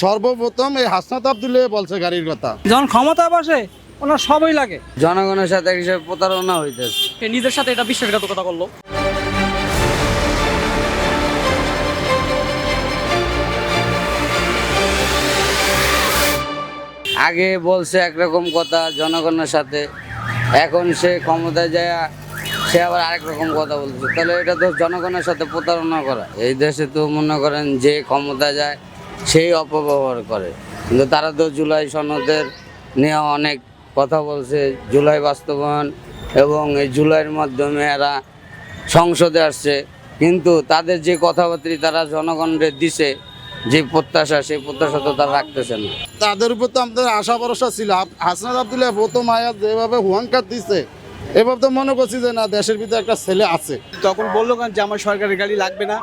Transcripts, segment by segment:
সর্বপ্রথম এই হাসনাত আব্দুল্লাহ বলছে গাড়ির কথা। যখন ক্ষমতা বসে ওনার সবই লাগে। জনগণের সাথে এক হিসেবে প্রতারণা হইতেছে। সে নিজের সাথে এটা বিশ্বাসঘাতকতা করলো। আগে বলছে একরকম কথা জনগণের সাথে, এখন সে ক্ষমতায় যায় সে আবার আরেক রকম কথা বলছে। তাহলে এটা তো জনগণের সাথে প্রতারণা করা। এই দেশে তো মনে করেন যে ক্ষমতায় যায় সেই অপব্যবহার করে, কিন্তু তারা তো জুলাই সনদের নিয়ে অনেক কথা বলছে, জুলাই বাস্তবায়ন এবং এই জুলাইয়ের মাধ্যমে এরা সংসদে আসছে, কিন্তু তাদের যে কথাবার্তা তারা জনগণের দিছে যে প্রত্যাশা, সেই প্রত্যাশা তো তারা রাখতেছে না। তাদের উপর তো আমাদের আশা ভরসা ছিল। হাসনাত আব্দুল্লাহ প্রথম আয়াত যেভাবে হুয়াঙ্কার দিছে, এবার তো মনে করছি যে না, দেশের ভিতরে একটা ছেলে আছে। তখন বললো কেন যে আমার সরকারি গাড়ি লাগবে না।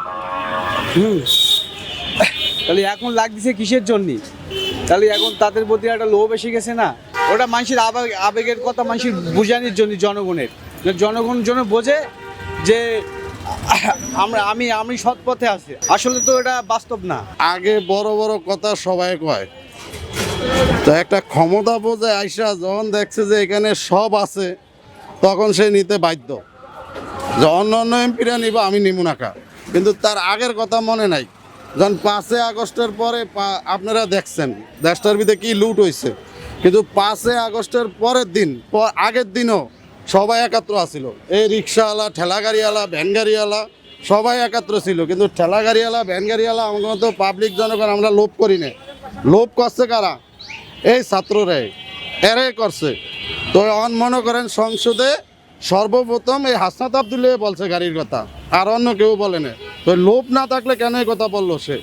তাহলে এখন লাগতেছে কিসের জন্যে? তাহলে এখন তাদের প্রতি একটা লোভ এসে গেছে না। ওটা মানুষের আবেগের কথা মানুষের বোঝানোর জন্য, জনগণের জনগণ জন্য বোঝে যে আমি সৎ পথে আছি। আসলে তো এটা বাস্তব না। আগে বড় বড় কথা সবাই কয়, তো একটা ক্ষমতা বোঝে আইসা যখন দেখছে যে এখানে সব আছে, তখন সে নিতে বাধ্য। যে অন্য অন্য এমপিরা নিব, আমি নিব না কা। কিন্তু তার আগের কথা মনে নাই। যখন 5 আগস্টের পরে আপনারা দেখছেন দেশটার ভিতরে কি লুট হয়েছে, কিন্তু 5 আগস্টের পরের দিন, আগের দিনও সবাই একাত্র আছিল। এই রিক্সাওয়ালা, ঠেলা গাড়িওয়ালা, ভ্যান গাড়িওয়ালা সবাই একাত্র ছিল। কিন্তু ঠেলা গাড়িওয়ালা, ভ্যান গাড়িওয়ালা আমার মতো পাবলিক জনগণ আমরা লোভ করি না। লোভ করছে কারা? এই ছাত্ররাই, এরাই করছে। তো এখন মনে করেন সংসদে সর্বপ্রথম এই হাসনাত আব্দুল্লাহ বলছে গাড়ির কথা, আর অন্য কেউ বলে না। তো লোভ না থাকলে কেন এই কথা বললো সে?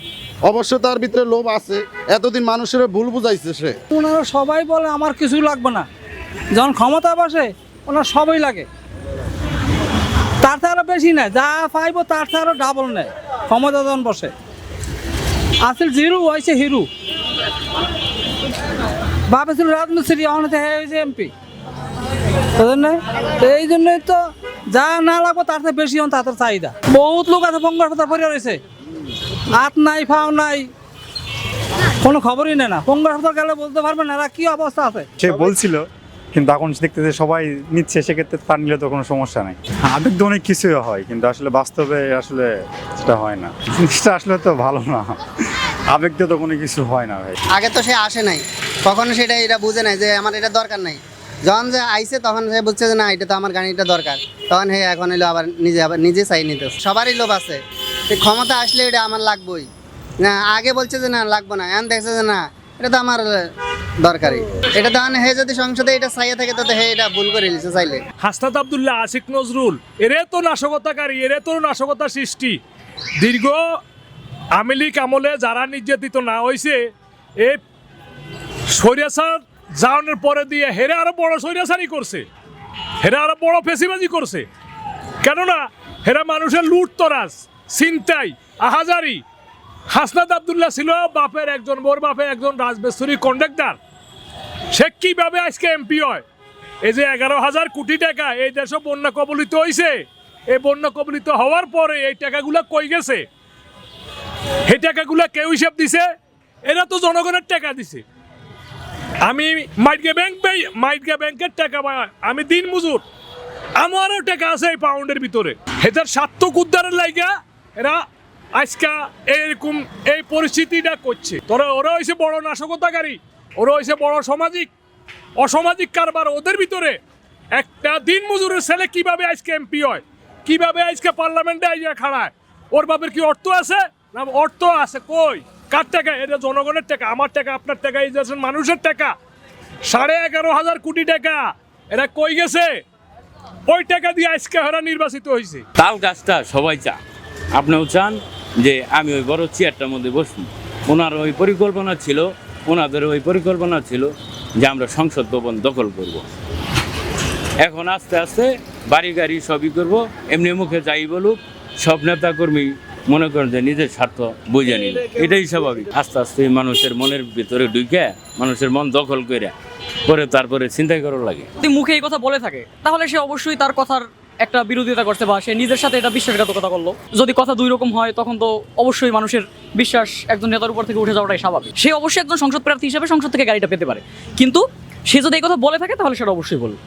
অবশ্যই তার ভিতরে লোভ আছে। এতদিন মানুষের ভুল বুঝাইছে সে। ওনারা সবাই বলে আমার কিছু লাগবে না, যখন ক্ষমতা বসে ওনার সবই লাগে। তার থেকে আরো বেশি নেয়, যা পাইব তার থেকে আরো ডাবল নেয় ক্ষমতা যখন বসে। আসল জিরো হয়েছে হিরো। ভাবেছিল রাজমিস্ত্রি, অনেকে হয়েছে এমপি। এই জন্যই তো যা না লাগবে তার থেকে বেশি হন তাদের চাহিদা। বহুত লোক আছে পঙ্গু হাসপাতাল পড়ে রয়েছে, হাত নাই, ফাও নাই, কোনো খবরই নেই না। পঙ্গু হাসপাতাল গেলে বলতে পারবেন এরা কি অবস্থা আছে। সে বলছিল, কিন্তু এখন দেখতেছে সবাই নিচ্ছে, সেক্ষেত্রে তার নিলে তো কোনো সমস্যা নেই। আবেগ তো অনেক কিছুই হয়, কিন্তু আসলে বাস্তবে আসলে সেটা হয় না। জিনিসটা আসলে তো ভালো না, আবেগ দিয়ে তো কোনো কিছু হয় না ভাই। আগে তো সে আসে নাই, কখনো সেটা এটা বুঝে নাই যে আমার এটা দরকার নাই। যখন যে আইছে তখন সে বুঝছে যে না, এটা তো আমার গাড়িটা দরকার। তখন হে এখন এলো আবার নিজে চাই নিতে। সবারই লোভ আছে, ক্ষমতা আসলে এটা আমার লাগবেই না। আগে বলছে যে না লাগবে না, এখন দেখছে যে না এটা তো আমার দরকারি। এটা তখন হে যদি সংসদে এটা চাইয়ে থাকে তো হে এটা ভুল করে নিচ্ছে চাইলে। হাসনাত আব্দুল্লাহ, আসিফ নজরুল, এরে তো নাশকতাকারী, এরে তো নাশকতা সৃষ্টি। দীর্ঘ আওয়ামী লীগ আমলে যারা নির্যাতিত না হয়েছে, এই স্বৈরাচার জাওয়ানের পরে দিয়ে হেরে আরো বড় স্বৈরাচারই করছে, হেরা আরো বড় ফেসিবাজি করছে। কেননা হেরা মানুষের লুটতরাজ, ছিনতাই, আহাজারি। হাসনাত আব্দুল্লাহ ছিল বাপের একজন, বোর বাপের একজন রাজমিস্ত্রি কন্ডাক্টর। সে কিভাবে আজকে এমপি হয়? এই যে 11,000 কোটি টাকা এই দেশে বন্যা কবলিত হয়েছে, এই বন্যা কবলিত হওয়ার পরে এই টাকাগুলো কই গেছে? এই টাকাগুলো কেউ হিসাব দিছে? এরা তো জনগণের টাকা দিছে। আমি মাইটগা ব্যাংকের টাকা, আমি দিন মজুর, আমারও টাকা আছে এই পাউন্ডের ভিতরে। এদের স্বার্থ উদ্ধারের লাইগা এরা আজকা এরকম এই পরিস্থিতিটা করছে। ওরা হয়েছে বড় নাশকতাকারী, ওরা হয়েছে বড় অসামাজিক কারবার। ওদের ভিতরে একটা দিন মজুরের ছেলে কিভাবে আজকে এমপি হয়, কিভাবে আজকে পার্লামেন্টে আইয়া খাড়ায়? ওর বাপের কি অর্থ আছে? না, অর্থ আছে কই? কার টাকা? এটা জনগণের টাকা, আমার টাকা, আপনার টাকা, এই দেশের মানুষের টাকা। 11,500 কোটি টাকা এরা কই গেছে? ওই টাকা দিয়ে আজকে এরা নির্বাচিত হয়েছে। তাল গাছটা সবাই চান, আপনিও চান যে আমি ওই বড় চেয়ারটার মধ্যে বসবো। ওনার ওই পরিকল্পনা ছিল, ওনাদের ওই পরিকল্পনা ছিল যে আমরা সংসদ ভবন দখল করব। এখন আস্তে আস্তে বাড়ি গাড়ি সবই করব। এমনি মুখে যাই বলুক, সব নেতা কর্মী মনে করেন যে নিজের স্বার্থ বুঝে নিল, এটাই স্বাভাবিক। আস্তে আস্তে মানুষের মনের ভিতরে ঢুকে মানুষের মন দখল করে পরে তারপরে চিন্তাই করার লাগে। যদি মুখে এই কথা বলে থাকে তাহলে সে অবশ্যই তার কথার একটা বিরোধিতা করছে বা সে নিজের সাথে এটা বিশ্বাসঘাতকতা করলো, যদি কথা দুই রকম হয় তখন তো অবশ্যই মানুষের বিশ্বাস একজন নেতার উপর থেকে উঠে যাওয়াটাই স্বাভাবিক। সে অবশ্যই একজন সংসদ প্রার্থী হিসেবে সংসদ থেকে গাড়িটা পেতে পারে, কিন্তু সে যদি এই কথা বলে থাকে তাহলে সেটা অবশ্যই বলবে।